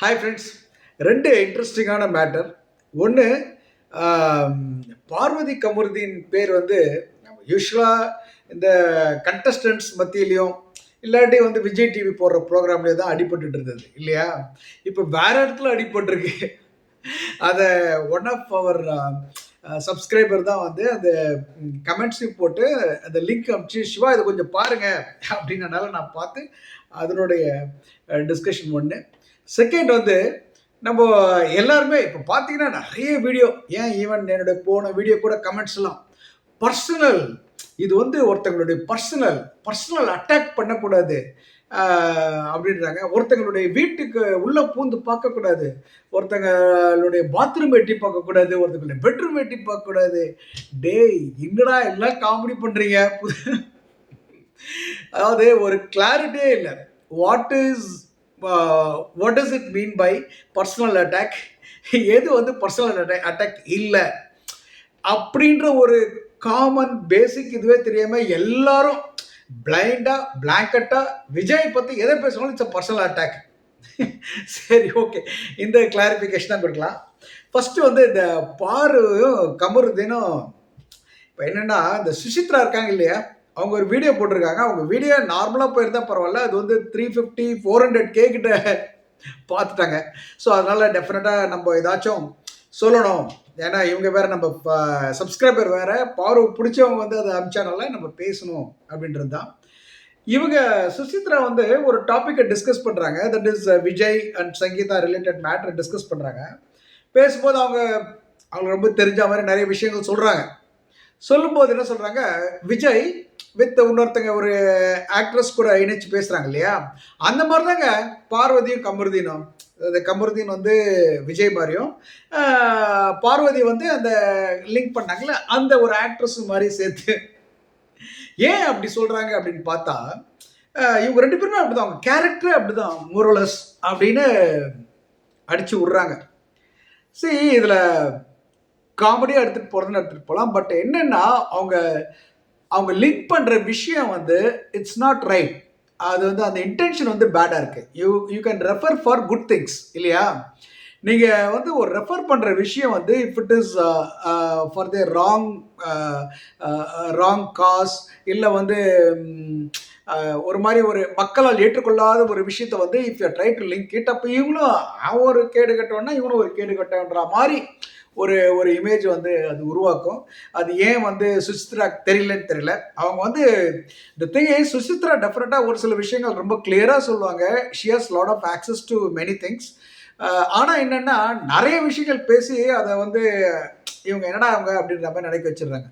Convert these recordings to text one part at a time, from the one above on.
Hi friends. ரெண்டு இன்ட்ரெஸ்டிங்கான matter. ஒன்று, பார்வதி கமருதீன் பேர் வந்து நம்ம யூஸ்வலாக இந்த கண்டஸ்டன்ட்ஸ் மத்தியிலையும் இல்லாட்டி வந்து விஜய் டிவி போடுற ப்ரோக்ராம்லேயே தான் அடிபட்டுட்டு இருந்தது இல்லையா? இப்போ வேற இடத்துல அடிபட்டிருக்கு. அதை ஒன் ஆஃப் அவர் சப்ஸ்கிரைபர் தான் வந்து அந்த கமெண்ட்ஸையும் போட்டு அந்த லிங்க் அனுப்பிச்சு, சிவா இதை கொஞ்சம் பாருங்க அப்படின்னனால நான் பார்த்து அதனுடைய டிஸ்கஷன் ஒன்று. செகண்ட் வந்து நம்ம எல்லாருமே இப்போ பார்த்தீங்கன்னா நிறைய வீடியோ, ஏன் ஈவன் என்னுடைய போன வீடியோ கூட கமெண்ட்ஸ்லாம் பர்சனல், இது வந்து ஒருத்தங்களுடைய பர்சனல் அட்டாக் பண்ணக்கூடாது அப்படின்றாங்க. ஒருத்தங்களுடைய வீட்டுக்கு உள்ள பூந்து பார்க்கக்கூடாது, ஒருத்தங்களுடைய பாத்ரூம் எட்டி பார்க்கக்கூடாது, ஒருத்தங்களுடைய பெட்ரூம் எட்டி பார்க்கக்கூடாது. டேய் என்னடா எல்லாம் காமெடி பண்ணுறீங்க? அதாவது ஒரு கிளாரிட்டியே இல்லை. What does it mean by personal attack, எது வந்து பர்சனல் அட்டாக் இல்லை அப்படின்ற ஒரு காமன் பேசிக் இதுவே தெரியாம எல்லாரும் பிளைண்டா பிளாங்கட்டா விஜய் பத்தி எதை பேசணும் இட்ஸ் பர்சனல் அட்டாக். சரி, ஓகே, இந்த கிளாரிபிகேஷன் தான் கொடுக்கலாம். ஃபர்ஸ்ட் வந்து இந்த பாருவும் கமருதீனும் இப்போ என்னன்னா, இந்த சுசித்ரா இருக்காங்க இல்லையா, அவங்க ஒரு வீடியோ போட்டிருக்காங்க. அவங்க வீடியோ நார்மலாக போயிருந்தா பரவாயில்ல, அது வந்து 350 400K கிட்ட பார்த்துட்டாங்க. ஸோ அதனால டெஃபினட்டாக நம்ம ஏதாச்சும் சொல்லணும். ஏன்னா இவங்க வேற, நம்ம சப்ஸ்கிரைபர் வேற, பாரு பிடிச்சவங்க வந்து அதை அமிச்சானால நம்ம பேசணும் அப்படின்றது தான். இவங்க சுசித்ரா வந்து ஒரு டாப்பிக்கை டிஸ்கஸ் பண்ணுறாங்க. That is Vijay and Sangeetha related மேட்டரை டிஸ்கஸ் பண்ணுறாங்க. பேசும்போது அவங்க ரொம்ப தெரிஞ்ச மாதிரி நிறைய விஷயங்கள் சொல்கிறாங்க. சொல்லும்போது என்ன சொல்கிறாங்க, விஜய் வித் இன்னொருத்தங்க ஒரு ஆக்ட்ரஸ் கூட இணைச்சு பேசுகிறாங்க இல்லையா, அந்த மாதிரி தாங்க பார்வதியும் கமருதீனும். அந்த கமருதீன் வந்து விஜய் மாதிரியும், பார்வதி வந்து அந்த லிங்க் பண்ணாங்கல்ல அந்த ஒரு ஆக்ட்ரஸ் மாதிரி சேர்த்து. ஏன் அப்படி சொல்கிறாங்க அப்படின்னு பார்த்தா, இவங்க ரெண்டு பேருமே அப்படிதான், அவங்க கேரக்டரே அப்படிதான், மோரலஸ் அப்படின்னு அடிச்சு விட்றாங்க. சரி, இதில் காமெடியாக எடுத்துகிட்டு போகிறதுன்னு எடுத்துகிட்டு போகலாம். பட் என்னென்னா, அவங்க லிங்க் பண்ணுற விஷயம் வந்து இட்ஸ் நாட் ரைட். அது வந்து அந்த இன்டென்ஷன் வந்து பேடாக இருக்குது. You can refer for good things இல்லையா? நீங்கள் வந்து ஒரு ரெஃபர் பண்ணுற விஷயம் வந்து if it is for the wrong cause, இல்லை வந்து ஒரு மாதிரி ஒரு மக்களால் ஏற்றுக்கொள்ளாத ஒரு விஷயத்தை வந்து if you try to link it, அப்போ இவங்களும் ஒரு கேடு கட்டவன்னா இவனும் ஒரு கேடு கட்டன்ற மாதிரி ஒரு இமேஜ் வந்து அது உருவாக்கும். அது ஏன் வந்து சுசித்ரா தெரியலன்னு தெரியல. அவங்க வந்து இந்த திங் சுசித்ரா டெஃபினட்டாக ஒரு சில விஷயங்கள் ரொம்ப கிளியராக சொல்லுவாங்க. She has lot of access to many things. ஆனால் என்னென்னா, நிறைய விஷயங்கள் பேசி அதை வந்து இவங்க என்னடா அவங்க அப்படின்ற மாதிரி நினைக்க வச்சிடுறாங்க.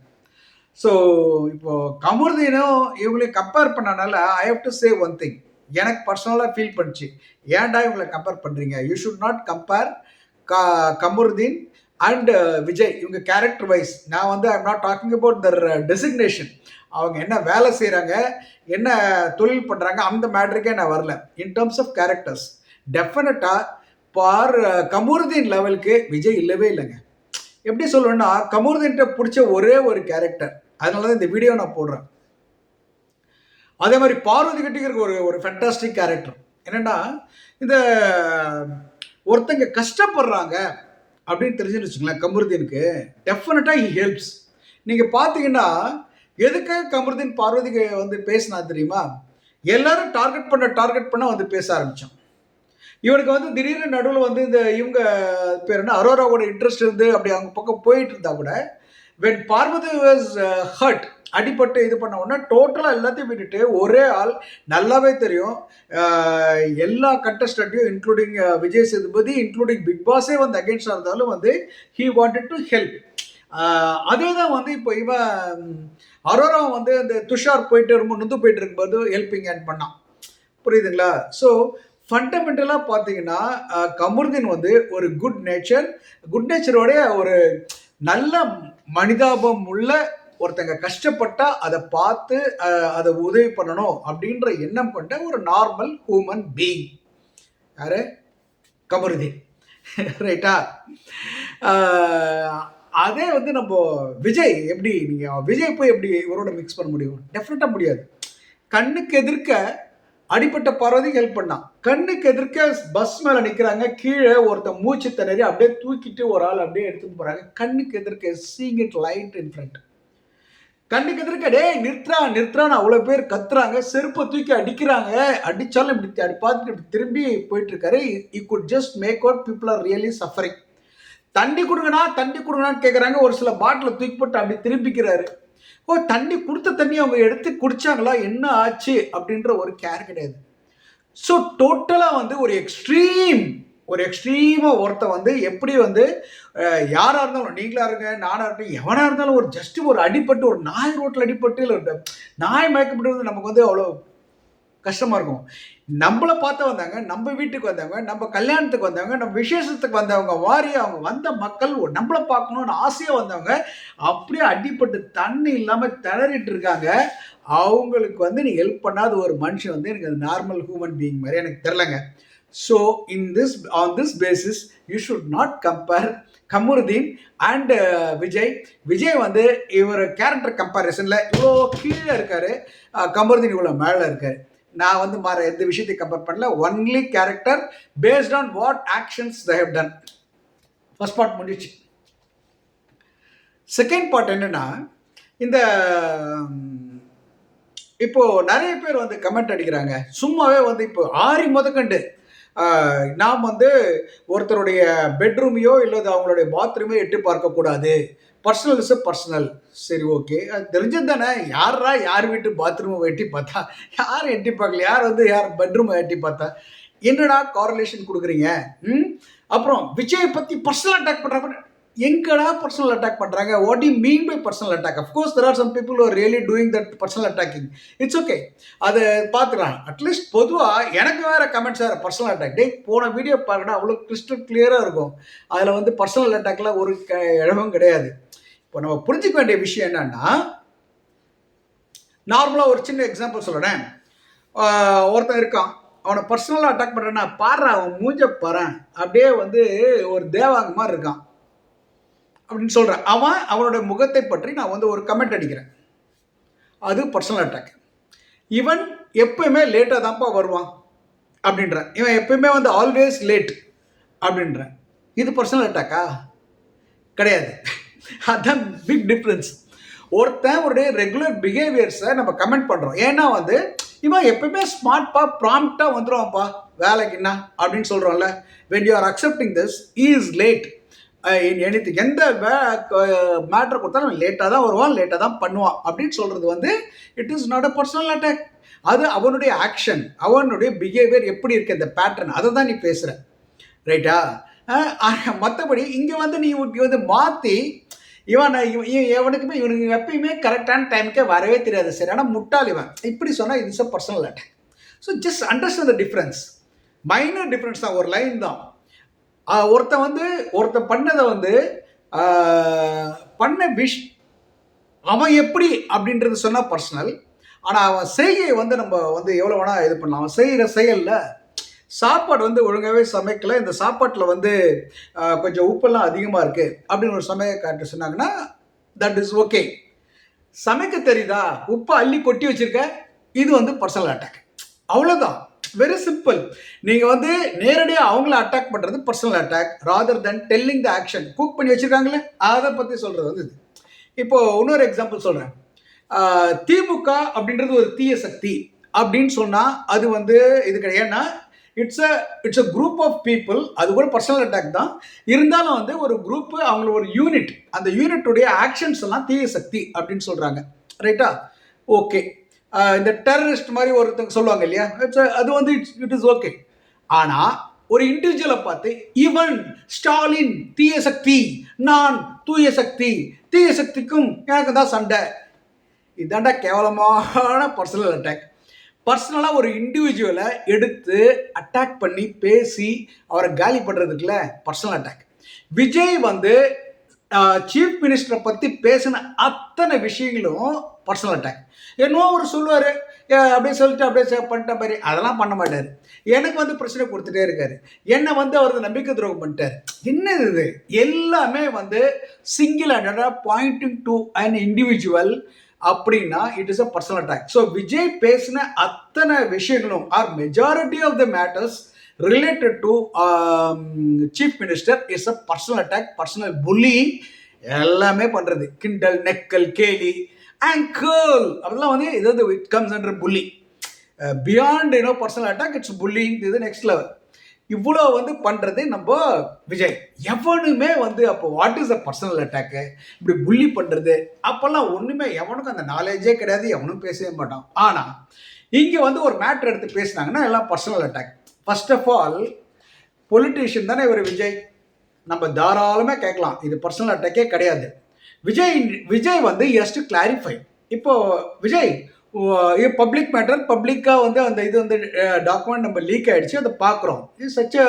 ஸோ இப்போது கமருதீனும் இவங்களையும் கம்பேர் பண்ணனால I have to say one thing. எனக்கு பர்சனலாக ஃபீல் பண்ணிச்சு, ஏன்டா இவங்களை கம்பேர் பண்ணுறீங்க? You should not compare Kamarudeen and Vijay. இவங்க கேரக்டர் வைஸ் நான் வந்து I am not talking about their designation. அவங்க என்ன வேலை செய்கிறாங்க, என்ன தொழில் பண்ணுறாங்க, அந்த மேட்ருக்கே நான் வரல. இன் டேர்ம்ஸ் ஆஃப் கேரக்டர்ஸ் டெஃபினட்டாக கமருதீன் லெவலுக்கு விஜய் இல்லவே இல்லைங்க. எப்படி சொல்லணும்னா, கமருதீன்கிட்ட பிடிச்ச ஒரே ஒரு கேரக்டர், அதனால தான் இந்த வீடியோ நான் போடுறேன். அதே மாதிரி பார்வதி கிட்ட இருக்க ஒரு ஃபேண்டாஸ்டிக் கேரக்டர் என்னென்னா, இந்த ஒருத்தங்க கஷ்டப்படுறாங்க அப்படின்னு தெரிஞ்சுன்னு வச்சுங்களேன், கமருதீனுக்கு டெஃபினட்டாக ஹி ஹெல்ப்ஸ். நீங்கள் பார்த்தீங்கன்னா, எதுக்காக கமருதீன் பார்வதிக்கு வந்து பேசினா தெரியுமா? எல்லாரும் டார்கெட் பண்ண வந்து பேச ஆரம்பித்தோம். இவனுக்கு வந்து திடீர்னு நடுவில் வந்து இந்த இவங்க பேர் என்ன, அரோராவோட இன்ட்ரெஸ்ட் இருந்து அப்படி அவங்க பக்கம் போயிட்டு இருந்தா கூட, வென் பார்வதி வாஸ் ஹர்ட், அடிப்பட்டு இது பண்ண உடனே டோட்டலாக எல்லாத்தையும் விட்டுட்டு ஒரே ஆள், நல்லாவே தெரியும் எல்லா கண்டஸ்டண்ட்டையும் including Vijay Sethupathi, including big பாஸே வந்து அகேன்ஸ்டாக இருந்தாலும் வந்து ஹீ வாண்டட் டு ஹெல்ப். அதே தான் வந்து இப்போ இவன் அரோரா வந்து அந்த துஷார் போயிட்டு ரொம்ப நொந்து போயிட்டு இருக்கும்போது ஹெல்பிங் ஹேண்ட் பண்ணான். புரியுதுங்களா? ஸோ ஃபண்டமெண்டலாக பார்த்தீங்கன்னா, கமருதீன் வந்து ஒரு குட் நேச்சரோடைய ஒரு நல்ல மனிதாபம் உள்ள ஒருத்தங்க கஷ்டப்பட்டா அதை பார்த்து அதை உதவி பண்ணணும் அப்படின்ற எண்ணம் கொண்ட ஒரு நார்மல் ஹியூமன் பீயிங். யாரு? கமருதீன். ரைட்டா? அதே வந்து நம்ம விஜய் எப்படி, நீங்கள் விஜய் போய் எப்படி இவரோட மிக்ஸ் பண்ண முடியும்? டெஃபினட்டாக முடியாது. கண்ணுக்கு எதிர்க்க அடிப்பட்ட பார்வதிக்கு ஹெல்ப் பண்ணான். கண்ணுக்கு எதிர்க்க பஸ் மேல நிக்கிறாங்க, கீழே ஒருத்தன் மூச்சு திணறி அப்படியே தூக்கிட்டு ஒரு ஆள் அப்படியே எடுத்துட்டு போறாங்க. கண்ணுக்கு எதிர்க்க seeing it light in front. கண்ணுக்கு எதிர்க்க டேய் நிறுத்துறா நிறுத்துறான்னு அவ்வளவு பேர் கத்துறாங்க, செருப்பை தூக்கி அடிக்கிறாங்க. அடிச்சாலும் இப்படி அப்படி பார்த்துட்டு இப்படி திரும்பி போயிட்டு இருக்காரு. he could just make out people are really suffering. தண்ணி கொடுங்கண்ணா தண்ணி கொடுங்கண்ணான்னு கேட்குறாங்க. ஒரு சில பாட்டிலை தூக்கி போட்டு அப்படி திரும்பிக்கிறாரு. ஓ, தண்ணி கொடுத்த தண்ணி அவங்க எடுத்து குடிச்சாங்களா, என்ன ஆச்சு அப்படின்ற ஒரு கேர் கிடையாது. ஸோ டோட்டலாக வந்து ஒரு எக்ஸ்ட்ரீமாக ஒருத்த வந்து எப்படி வந்து யாராக இருந்தாலும், நீங்களாக இருங்க நானாக இருக்கட்டும் எவனாக இருந்தாலும், ஒரு ஜஸ்ட்டு ஒரு அடிப்பட்டு, ஒரு நாய் ரோட்டில் அடிப்பட்டு இல்லை நாய் மயக்கப்படுறது நமக்கு வந்து அவ்வளோ கஷ்டமாக இருக்கும். நம்மளை பார்த்து வந்தாங்க, நம்ம வீட்டுக்கு வந்தவங்க, நம்ம கல்யாணத்துக்கு வந்தவங்க, நம்ம விசேஷத்துக்கு வந்தவங்க வாரி அவங்க வந்த மக்கள் நம்மளை பார்க்கணுன்னு ஆசையாக வந்தவங்க அப்படியே அடிப்பட்டு தண்ணி இல்லாமல் திணறிட்டு இருக்காங்க. அவங்களுக்கு வந்து நீ ஹெல்ப் பண்ணாத ஒரு மனுஷன் வந்து எனக்கு நார்மல் ஹியூமன் பீயிங் மாதிரி எனக்கு தெரிலங்க. So on this basis you should not compare Kamarudeen and Vijay. Vijay வந்து இவர் கேரக்டர் கம்பேரிசனில் இவ்வளோ கீழே இருக்காரு, கமருதீன் இவ்வளோ மேலே இருக்காரு. நான் வந்து மாற எந்த விஷயத்தை கம்பேர் பண்ணல. Only character based on what actions they have done. First part முடிச்சு. செகண்ட் பார்ட் என்னன்னா, இந்த இப்போ நிறைய பேர் வந்து கமெண்ட் அடிக்கிறாங்க சும்மாவே வந்து. இப்போ ஆரி முதற்கண்டு நாம் வந்து ஒருத்தருடைய பெட்ரூமையோ இல்லை அவங்களுடைய பாத்ரூமையோ எட்டி பார்க்கக்கூடாது, பர்சனல் இஸ் பர்சனல். சரி, ஓகே, அது தெரிஞ்சது தானே. யார் வீட்டு பாத்ரூமை எட்டி பார்த்தா, யார் எட்டி பார்க்கல, யார் வந்து யார் பெட்ரூமை எட்டி பார்த்தா, என்னடா காரலேஷன் கொடுக்குறீங்க? அப்புறம் விஜய் பற்றி பர்சனல் அட்டாக் பண்ணுறாங்க. எங்கடா பர்சனல் அட்டாக் பண்ணுறாங்க? What you mean by personal attack? Of course there are some people are really doing that personal attacking. It's okay, அதை பார்த்துக்கலாம். அட்லீஸ்ட் பொதுவாக எனக்கு வேறு கமெண்ட்ஸ் வேறு பர்சனல் அட்டாக். டே போன வீடியோ பார்க்கணும், அவ்வளோ கிறிஸ்டல் கிளியராக இருக்கும். அதில் வந்து பர்சனல் அட்டாக்லாம் ஒரு இடமும் கிடையாது. இப்போ நம்ம புரிஞ்சுக்க வேண்டிய விஷயம் என்னன்னா, நார்மலாக ஒரு சின்ன எக்ஸாம்பிள் சொல்கிறேன். ஒருத்தன் இருக்கான், அவனை பர்சனலாக அட்டாக் பண்ணுறேன்னா பாடுற அவன் மூஞ்ச பாறேன் அப்படியே வந்து ஒரு தேவாங்க மாதிரி இருக்கான் அப்படின்னு சொல்கிறேன். அவனோட முகத்தை பற்றி நான் வந்து ஒரு கமெண்ட் அடிக்கிறேன், அது பர்சனல் அட்டாக். இவன் எப்பயுமே லேட்டாக தான்ப்பா வருவான் அப்படின்றேன். இவன் எப்பயுமே வந்து ஆல்வேஸ் லேட் அப்படின்றேன். இது பர்சனல் அட்டாக்கா? கிடையாது. அதுதான் பிக் டிஃப்ரென்ஸ். ஒருத்தனுடைய ரெகுலர் பிஹேவியர்ஸை நம்ம கமெண்ட் பண்ணுறோம். ஏன்னா வந்து இவன் எப்பயுமே ஸ்மார்ட்பா ப்ராம்ப்டாக வந்துடுவான்ப்பா வேலைக்குன்னா அப்படின்னு சொல்கிறோம்ல. When you are accepting this is late in anything. எந்த மேட்ரை கொடுத்தாலும் லேட்டாக தான் வருவான், லேட்டாக தான் பண்ணுவான் அப்படின்னு சொல்கிறது வந்து it is not a personal attack. அது அவனுடைய ஆக்ஷன், அவனுடைய பிஹேவியர் எப்படி இருக்கு, இந்த பேட்டர்ன், அதை தான் நீ பேசுகிற, ரைட்டா? மற்றபடி இங்கே வந்து நீ வந்து மாற்றி இவனுக்கு எப்பயுமே கரெக்டான டைமுக்கே வரவே தெரியாது, சரி, ஆனால் முட்டாள் இவன் இப்படி சொன்னால் இது is a personal attack. So just understand the difference. Minor difference தான், ஒரு லைன் தான். ஒருத்தன் பண்ணதை வந்து பண்ண அவன் எப்படி அப்படின்றது சொன்னால் பர்சனல். ஆனால் அவன் செய்கையை வந்து நம்ம வந்து எவ்வளோ வேணால் இது பண்ணலாம். அவன் செய்கிற செயலில் சாப்பாடு வந்து ஒழுங்காகவே சமைக்கலை, இந்த சாப்பாட்டில் வந்து கொஞ்சம் உப்பெல்லாம் அதிகமாக இருக்குது அப்படின்னு ஒரு சமையக்கார்ட்ட சொன்னாங்கன்னா தட் இஸ் ஓகே. சமைக்க தெரியுதா, உப்பை அள்ளி கொட்டி வச்சுருக்க, இது வந்து பர்சனல் அட்டாக். அவ்வளோதான், வெரி சிம்பிள். நீங்கள் வந்து நேரடியாக அவங்கள அட்டாக் பண்ணுறது personal attack rather then telling the action. Cook பண்ணி வச்சுருக்காங்களே அதை பற்றி சொல்கிறது வந்து இது. இப்போது இன்னொரு எக்ஸாம்பிள் சொல்கிறேன். திமுக அப்படின்றது ஒரு தீய சக்தி அப்படின்னு சொன்னால் அது வந்து இது கிடையாது. ஏன்னா it's a group of people. அது கூட பர்சனல் அட்டாக் தான். இருந்தாலும் வந்து ஒரு குரூப்பு, அவங்கள ஒரு யூனிட், அந்த யூனிட்டுடைய ஆக்ஷன்ஸ் எல்லாம் தீய சக்தி அப்படின்னு சொல்கிறாங்க, ரைட்டா? ஓகே, இந்த டெரரிஸ்ட் மாதிரி ஒருத்தங்க சொல்லுவாங்க இல்லையா, அது வந்து இட் இஸ் ஓகே. ஆனால் ஒரு இண்டிவிஜுவலை பார்த்து இவன் ஸ்டாலின் தீய சக்தி, நான் தூய சக்தி, தீய சக்திக்கும் எனக்கு தான் சண்டை, இதாண்டா கேவலமான பர்சனல் அட்டாக். பர்சனலாக ஒரு இண்டிவிஜுவலை எடுத்து அட்டாக் பண்ணி பேசி அவரை காலி பண்ணுறதுக்குல பர்சனல் அட்டாக். விஜய் வந்து சீஃப் மினிஸ்டரை பற்றி பேசின அத்தனை விஷயங்களும் பர்சனல் அட்டாக். என்னவோ ஒரு சொல்லுவார், அப்படியே சொல்லிட்டு அப்படியே பண்ணிட்ட மாதிரி, அதெல்லாம் பண்ண மாட்டார். எனக்கு வந்து பிரச்சனை கொடுத்துட்டே இருக்காரு, என்னை வந்து அவரது நம்பிக்கை துரோகம் பண்ணிட்டார். என்ன இது எல்லாமே வந்து சிங்கிள் ஹேண்டடாக பாயிண்டிங் டு அன் இண்டிவிஜுவல். அப்படின்னா it is a personal attack. So Vijay பேசின அத்தனை விஷயங்களும் are majority of the matters related to chief minister is a personal attack, personal bullying. எல்லாமே பண்றது கிண்டல், நெக்கல், கேலி அண்ட் கேர்ள் அதெல்லாம் வந்து இது it comes under bully. Beyond personal attack, it's bullying இது நெக்ஸ்ட் லெவல். இவ்வளோ வந்து பண்ணுறது நம்ம விஜய். எவனுமே வந்து அப்போ what is a personal attack, இப்படி புள்ளி பண்ணுறது அப்போல்லாம் ஒன்றுமே எவனுக்கும் அந்த நாலேஜே கிடையாது, எவனும் பேசவே மாட்டான். ஆனால் இங்கே வந்து ஒரு மேட்ரு எடுத்து பேசினாங்கன்னா எல்லாம் personal attack. First of all politician தானே இவர் விஜய், நம்ம தாராளமாக கேட்கலாம், இது பர்சனல் அட்டாக்கே கிடையாது. விஜய் வந்து ஹஸ் டு கிளாரிஃபை. இப்போ விஜய் பப்ளிக் மேட்டர், பப்ளிக்காக வந்து அந்த இது வந்து டாக்குமெண்ட் நம்ம லீக் ஆகிடுச்சு, அதை பார்க்குறோம். இது such a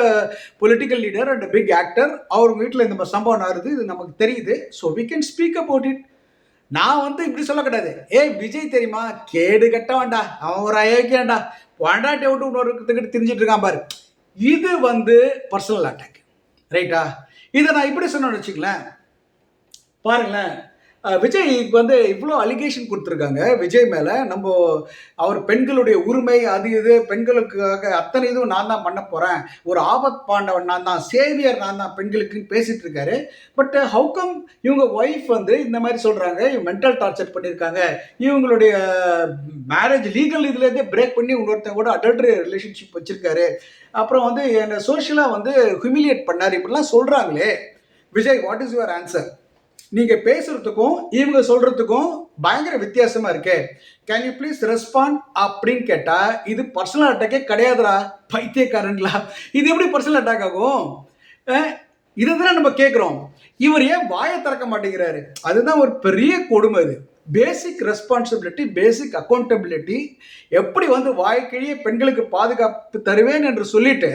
political leader and big actor. அவர் வீட்டில் இந்த சம்பவம் நடக்குது, இது நமக்கு தெரியுது. So we can speak about it. நான் வந்து இப்படி சொல்ல கிடையாது, விஜய் தெரியுமா கேடு கட்ட வேண்டாம், அவன் ஒரு அயோக்கியாண்டா, பொண்டாட்டி விட்டு இன்னொருத்துக்கிட்டு தெரிஞ்சிட்டு இருக்கான் பாரு. இது வந்து பர்சனல் அட்டாக், ரைட்டா? இதை நான் இப்படி சொன்னேன்னு வச்சுங்களேன். பாருங்களேன், விஜய் வந்து இவ்வளோ அலிகேஷன் கொடுத்துருக்காங்க விஜய் மேலே. நம்ம அவர் பெண்களுடைய உரிமை அது இது, பெண்களுக்காக அத்தனை இதுவும் நான் தான் பண்ண போகிறேன், ஒரு ஆபத் பாண்டவன் நான் தான், சேவியர் நான் தான் பெண்களுக்குன்னு பேசிகிட்டு இருக்காரு. பட் ஹவு கம் இவங்க ஒய்ஃப் வந்து இந்த மாதிரி சொல்கிறாங்க, இவங்க மென்டல் டார்ச்சர் பண்ணியிருக்காங்க, இவங்களுடைய மேரேஜ் லீகல் இதுலேருந்தே பிரேக் பண்ணி இன்னொருத்தங்க கூட அடல்ட்ரி ரிலேஷன்ஷிப் வச்சுருக்காரு, அப்புறம் வந்து என்னை சோஷியலாக வந்து ஹியூமிலியேட் பண்ணார், இப்படிலாம் சொல்கிறாங்களே. Vijay, what is your answer? நீங்க பேசுறதுக்கும் இவங்க சொல்றதுக்கும் பயங்கர வித்தியாசமா இருக்கே. கேன் யூ ப்ளீஸ் ரெஸ்பாண்ட் அப்படின்னு கேட்டா, இது பர்சனல் அட்டாக்கே கிடையாதுடா பைத்தியக்காரங்களா. இது எப்படி பர்சனல் அட்டாக் ஆகும்? இதுதான் நம்ம கேட்குறோம். இவர் ஏன் வாயை திறக்க மாட்டேங்கிறாரு? அதுதான் ஒரு பெரிய கொடுமை. இது பேசிக் ரெஸ்பான்சிபிலிட்டி, பேசிக் அக்கௌண்டபிலிட்டி. எப்படி வந்து வாய்க்கிழியே பெண்களுக்கு பாதுகாப்பு தருவேன் என்று சொல்லிட்டு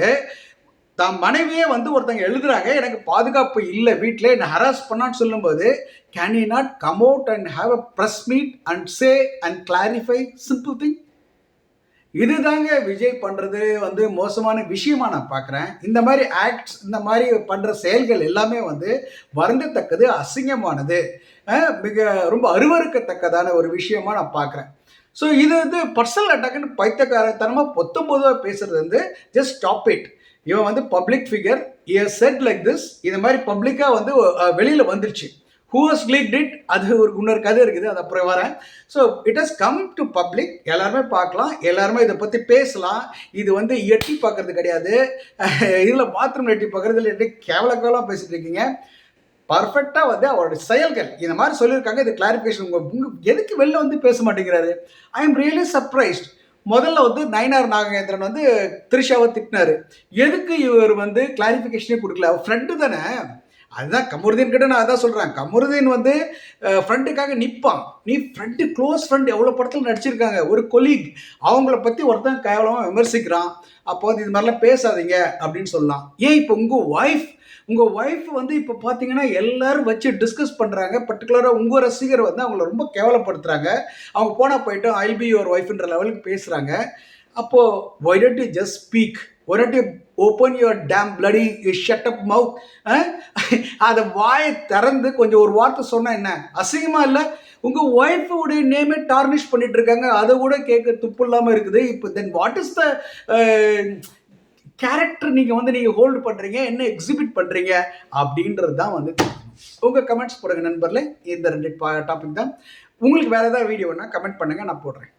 தான் மனைவியே வந்து ஒருத்தங்க எழுதுறாங்க, எனக்கு பாதுகாப்பு இல்லை வீட்டில், என்னை ஹராஸ் பண்ணான்னு சொல்லும்போது, can you not come out and have a press meet and say and clarify simple thing? இதுதாங்க விஜய் பண்ணுறது வந்து மோசமான விஷயமா நான் பார்க்குறேன். இந்த மாதிரி ஆக்ட்ஸ், இந்த மாதிரி பண்ணுற செயல்கள் எல்லாமே வந்து வருந்தத்தக்கது, அசிங்கமானது, மிக ரொம்ப அருவருக்கத்தக்கதான ஒரு விஷயமா நான் பார்க்குறேன். ஸோ இது வந்து பர்சனல் அட்டாக்னு பைத்தியக்காரத்தனமாக 19 பேசுறது வந்து ஜஸ்ட் ஸ்டாப் இட். இவன் வந்து public figure, set like this, இந்த மாதிரி பப்ளிக்காக வந்து வெளியில் வந்துருச்சு. ஹூ ஹஸ் லீக்ட் இட், அது ஒரு இன்னொரு கதை இருக்குது, அது அப்புறம் வரேன். So it has come to public, எல்லாருமே பார்க்கலாம், எல்லாருமே இதை பற்றி பேசலாம். இது வந்து எட்டி பார்க்கறது கிடையாது, இதில் பாத்ரூம் எட்டி பார்க்கறது இல்லை, கேவலக்காவலாக பேசிட்டு இருக்கீங்க. பர்ஃபெக்டாக வந்து அவருடைய செயல்கள் இந்த மாதிரி சொல்லியிருக்காங்க. இது கிளாரிஃபிகேஷன். உங்கள் எதுக்கு வெளில வந்து பேச மாட்டேங்கிறாரு? I am really surprised. முதல்ல வந்து நயினார் நாகேந்திரன் வந்து த்ரிஷாவை திட்டினாரு, எதுக்கு இவர் வந்து கிளாரிஃபிகேஷனே கொடுக்கல? அவர் ஃப்ரெண்டு தானே. அதுதான் கமருதீன் கிட்ட நான் அதான் சொல்கிறேன். கமருதீன் வந்து ஃப்ரெண்டுக்காக நிற்பான். நீ ஃப்ரெண்டு, க்ளோஸ் ஃப்ரெண்டு எவ்வளோ படத்தில் நடிச்சிருக்காங்க, ஒரு கொலீக், அவங்கள பற்றி ஒருத்தன் கேவலமாக விமர்சிக்கிறான். அப்போ வந்து இது மாதிரிலாம் பேசாதீங்க அப்படின்னு சொல்லலாம். ஏன் இப்போ உங்கள் ஒய்ஃப் வந்து இப்போ பார்த்தீங்கன்னா எல்லாரும் வச்சு டிஸ்கஸ் பண்ணுறாங்க. பர்டிகுலராக உங்கள் ரசிகர் வந்து அவங்கள ரொம்ப கேவலப்படுத்துகிறாங்க. அவங்க போனால் போயிட்டு ஐ பி யுவர் ஒய்ஃப்ன்ற லெவலுக்கு பேசுகிறாங்க. அப்போது why don't you just speak? why don't you open your damn bloody shut up mouth? அதை வாயை திறந்து கொஞ்சம் ஒரு வார்த்தை சொன்னால் என்ன அசிங்கமாக இல்லை? உங்கள் ஒய்ஃபுடைய நேமே டார்னிஷ் பண்ணிட்டு இருக்காங்க, அதை கூட கேட்க துப்பு இல்லாமல் இருக்குது. இப்போ then what is the character நீங்கள் ஹோல்டு பண்ணுறீங்க, என்ன எக்ஸிபிட் பண்ணுறீங்க அப்படின்றது தான் வந்து. உங்கள் கமெண்ட்ஸ் போடுங்க நண்பர்களே. இந்த 2 டாபிக் தான். உங்களுக்கு வேறு ஏதாவது வீடியோன்னா கமெண்ட் பண்ணுங்கள், நான் போடுறேன்.